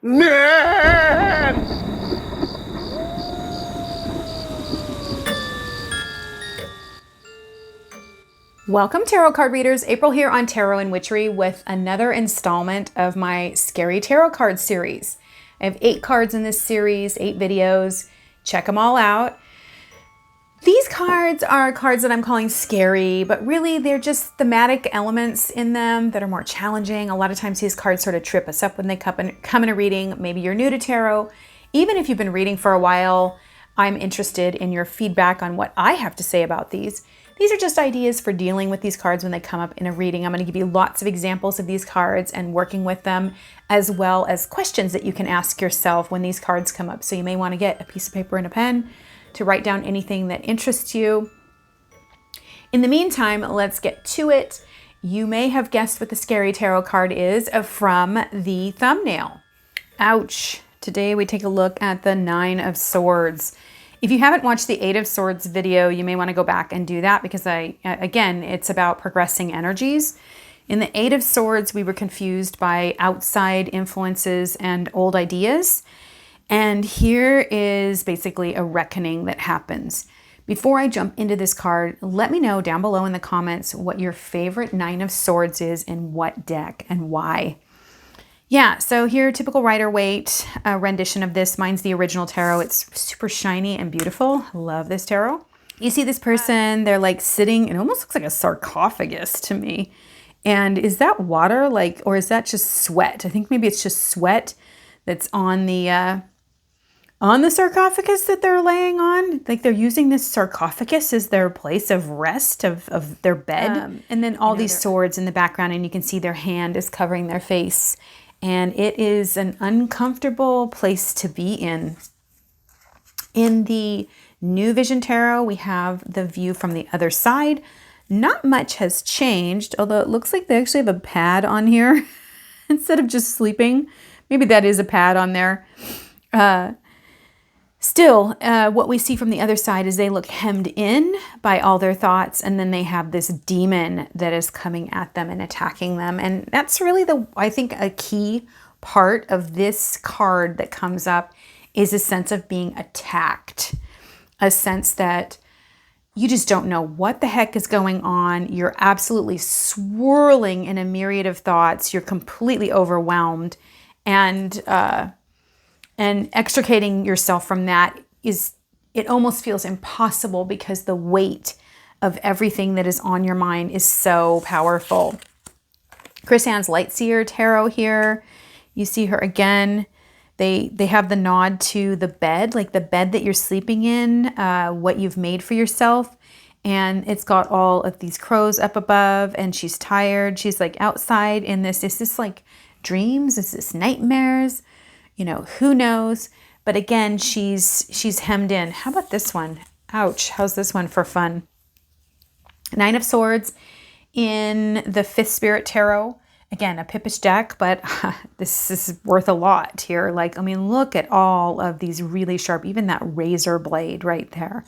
Yes! Welcome, tarot card readers. April here on Tarot and Witchery with another installment of my Scary Tarot Card series. I have 8 cards in this series, 8 videos. Check them all out. These cards are cards that I'm calling scary, but really they're just thematic elements in them that are more challenging. A lot of times these cards sort of trip us up when they come in a reading. Maybe you're new to tarot. Even if you've been reading for a while, I'm interested in your feedback on what I have to say about these. These are just ideas for dealing with these cards when they come up in a reading. I'm going to give you lots of examples of these cards and working with them, as well as questions that you can ask yourself when these cards come up. So you may want to get a piece of paper and a pen to write down anything that interests you. In the meantime, let's get to it. You may have guessed what the scary tarot card is from the thumbnail. Ouch. Today we take a look at the 9 of Swords. If you haven't watched the 8 of Swords video, you may want to go back and do that because again, it's about progressing energies. In the 8 of Swords, we were confused by outside influences and old ideas. And here is basically a reckoning that happens. Before I jump into this card, let me know down below in the comments what your favorite 9 of Swords is in what deck and why. Yeah, so here, typical Rider-Waite rendition of this. Mine's the original tarot. It's super shiny and beautiful. Love this tarot. You see this person, they're like sitting, it almost looks like a sarcophagus to me. And is that water, or is that just sweat? I think maybe it's just sweat that's on the sarcophagus that they're laying on. Like they're using this sarcophagus as their place of rest, of their bed. And then all these swords in the background, and you can see their hand is covering their face. And it is an uncomfortable place to be in. In the New Vision Tarot, we have the view from the other side. Not much has changed, although it looks like they actually have a pad on here instead of just sleeping. Maybe that is a pad on there. Still, what we see from the other side is they look hemmed in by all their thoughts, and then they have this demon that is coming at them and attacking them. And that's really I think a key part of this card that comes up is a sense of being attacked. A sense that you just don't know what the heck is going on. You're absolutely swirling in a myriad of thoughts. You're completely overwhelmed. And extricating yourself from that it almost feels impossible because the weight of everything that is on your mind is so powerful. Chris Ann's Lightseer Tarot here. You see her again. They have the nod to the bed, like the bed that you're sleeping in, what you've made for yourself. And it's got all of these crows up above, and she's tired. She's like outside in this. Is this like dreams? Is this nightmares? You know, who knows? But again, she's hemmed in. How about this one? Ouch. How's this one for fun? 9 of Swords in the 5th Spirit Tarot. Again, a Pippish deck, but this is worth a lot here. Look at all of these really sharp, even that razor blade right there.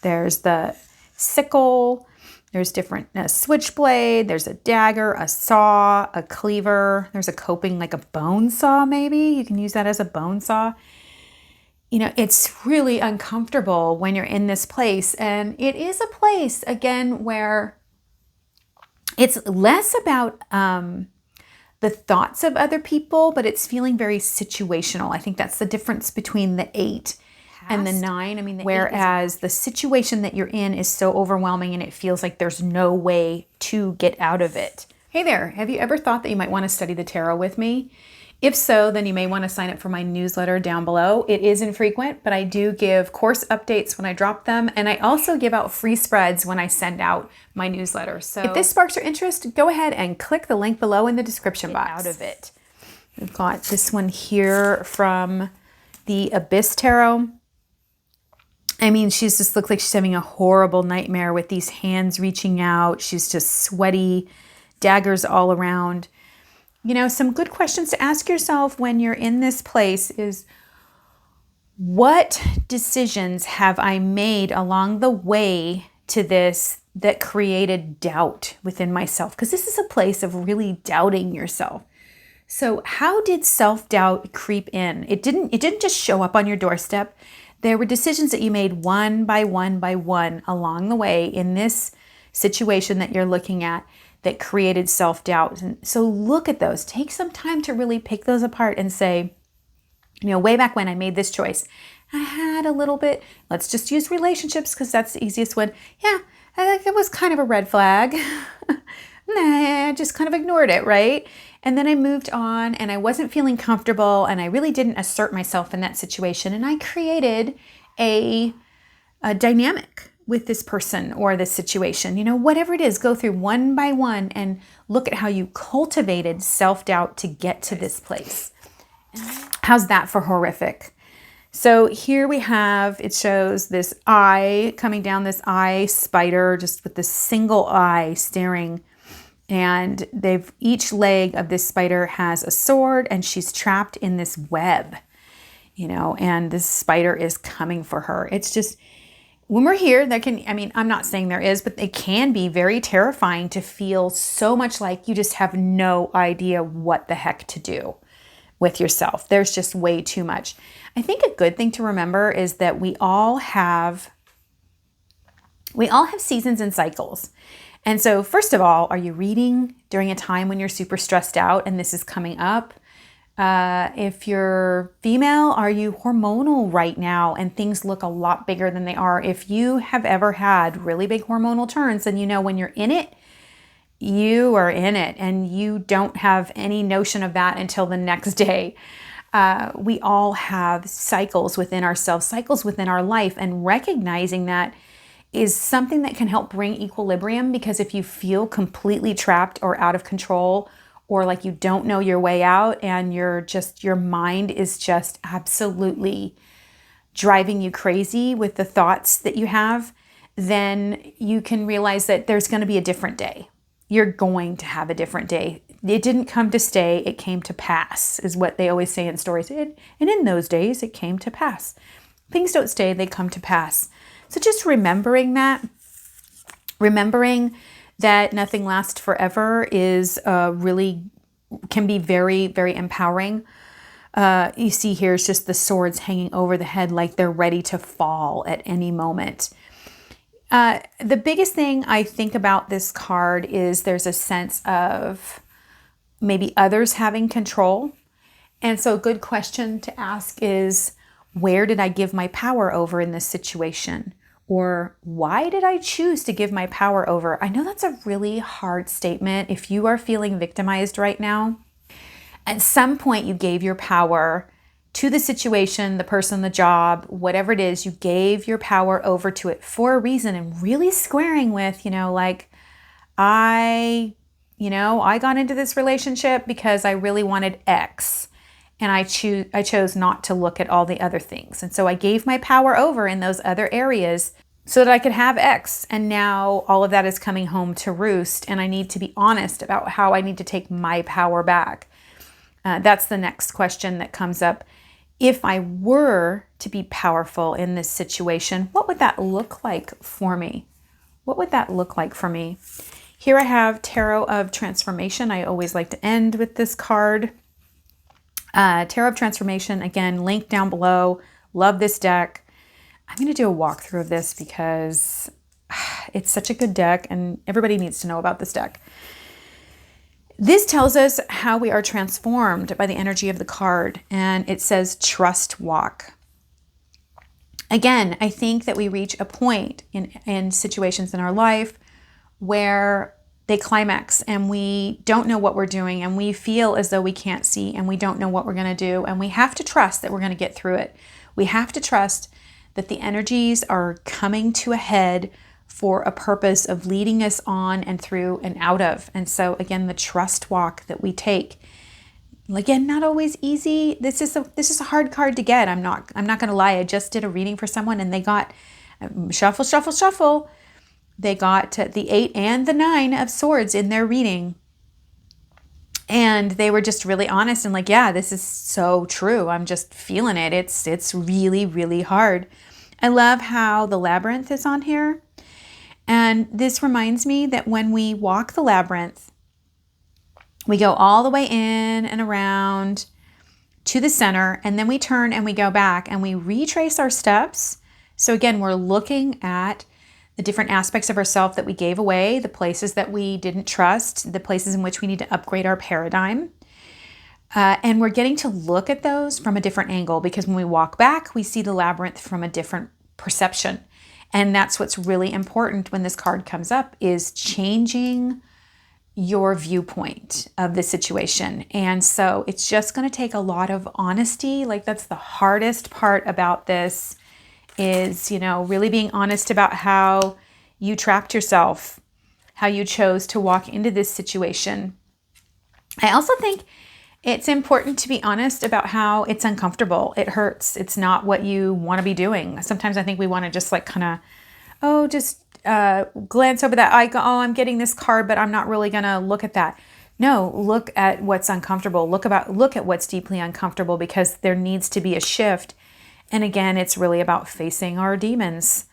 There's the sickle. There's different switchblade, there's a dagger, a saw, a cleaver. There's a coping, like a bone saw maybe. You can use that as a bone saw. You know, it's really uncomfortable when you're in this place. And it is a place, again, where it's less about the thoughts of other people, but it's feeling very situational. I think that's the difference between the 8 and the 9. Whereas the situation that you're in is so overwhelming and it feels like there's no way to get out of it. Hey there, have you ever thought that you might want to study the tarot with me? If so, then you may want to sign up for my newsletter down below. It is infrequent, but I do give course updates when I drop them, and I also give out free spreads when I send out my newsletter. So if this sparks your interest, go ahead and click the link below in the description box. Out of it. We've got this one here from the Abyss Tarot. She just looks like she's having a horrible nightmare with these hands reaching out. She's just sweaty, daggers all around. You know, some good questions to ask yourself when you're in this place is, what decisions have I made along the way to this that created doubt within myself? Because this is a place of really doubting yourself. So how did self-doubt creep in? It didn't just show up on your doorstep. There were decisions that you made one by one along the way in this situation that you're looking at that created self-doubt. And so look at those. Take some time to really pick those apart and say, way back when I made this choice, I had a little bit, let's just use relationships because that's the easiest one. Yeah, it was kind of a red flag. Nah, I just kind of ignored it, right? And then I moved on and I wasn't feeling comfortable and I really didn't assert myself in that situation. And I created a dynamic with this person or this situation. Whatever it is, go through one by one and look at how you cultivated self-doubt to get to this place. How's that for horrific? So here we have, it shows this eye coming down, this eye spider just with this single eye staring. And each leg of this spider has a sword and she's trapped in this web, and this spider is coming for her. It's just, when we're here, I'm not saying there is, but it can be very terrifying to feel so much like you just have no idea what the heck to do with yourself. There's just way too much. I think a good thing to remember is that we all have seasons and cycles. And so first of all, are you reading during a time when you're super stressed out and this is coming up? If you're female, are you hormonal right now and things look a lot bigger than they are? If you have ever had really big hormonal turns, then when you're in it, you are in it and you don't have any notion of that until the next day. We all have cycles within ourselves, cycles within our life, and recognizing that is something that can help bring equilibrium, because if you feel completely trapped or out of control or like you don't know your way out and your mind is just absolutely driving you crazy with the thoughts that you have, then you can realize that there's going to be a different day. You're going to have a different day. It didn't come to stay, it came to pass, is what they always say in stories. And in those days, it came to pass. Things don't stay, they come to pass. So just remembering that nothing lasts forever is can be very, very empowering. You see here is just the swords hanging over the head like they're ready to fall at any moment. The biggest thing I think about this card is there's a sense of maybe others having control. And so a good question to ask is, where did I give my power over in this situation? Or why did I choose to give my power over? I know that's a really hard statement. If you are feeling victimized right now, at some point you gave your power to the situation, the person, the job, whatever it is, you gave your power over to it for a reason, and really squaring with, I got into this relationship because I really wanted X. And I chose not to look at all the other things. And so I gave my power over in those other areas so that I could have X. And now all of that is coming home to roost. And I need to be honest about how I need to take my power back. That's the next question that comes up. If I were to be powerful in this situation, what would that look like for me? What would that look like for me? Here I have Tarot of Transformation. I always like to end with this card. Tarot of Transformation, again, link down below. Love this deck. I'm going to do a walkthrough of this because it's such a good deck and everybody needs to know about this deck. This tells us how we are transformed by the energy of the card, and it says trust walk. Again, I think that we reach a point in situations in our life where they climax and we don't know what we're doing and we feel as though we can't see and we don't know what we're going to do, and we have to trust that we're going to get through it. We have to trust that the energies are coming to a head for a purpose of leading us on and through and out of. And so again, the trust walk that we take, again, not always easy. This is a hard card to get. I'm not going to lie. I just did a reading for someone and they got shuffle. They got the 8 and the 9 of swords in their reading. And they were just really honest and like, yeah, this is so true. I'm just feeling it. It's really, really hard. I love how the labyrinth is on here. And this reminds me that when we walk the labyrinth, We go all the way in and around to the center, and then we turn and we go back and we retrace our steps. So again, we're looking at the different aspects of ourselves that we gave away, the places that we didn't trust, the places in which we need to upgrade our paradigm. And we're getting to look at those from a different angle, because when we walk back, we see the labyrinth from a different perception. And that's what's really important when this card comes up, is changing your viewpoint of the situation. And so it's just going to take a lot of honesty. Like, that's the hardest part about this, is, you know, really being honest about how you trapped yourself, how you chose to walk into this situation. I also think it's important to be honest about how it's uncomfortable. It hurts. It's not what you want to be doing. Sometimes I think we want to just like kind of, glance over that icon. Oh, I'm getting this card, but I'm not really going to look at that. No, look at what's uncomfortable. Look at what's deeply uncomfortable, because there needs to be a shift. And again, it's really about facing our demons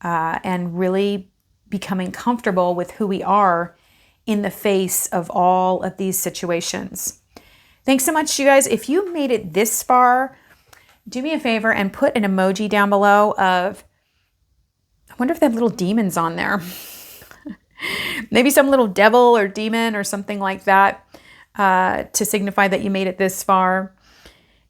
and really becoming comfortable with who we are in the face of all of these situations. Thanks so much, you guys. If you made it this far, do me a favor and put an emoji down below of, I wonder if they have little demons on there. Maybe some little devil or demon or something like that, to signify that you made it this far.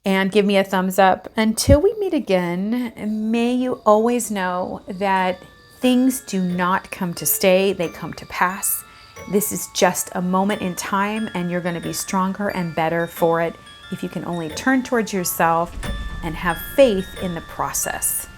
And give me a thumbs up. Until we meet again, may you always know that things do not come to stay, they come to pass. This is just a moment in time, and you're going to be stronger and better for it if you can only turn towards yourself and have faith in the process.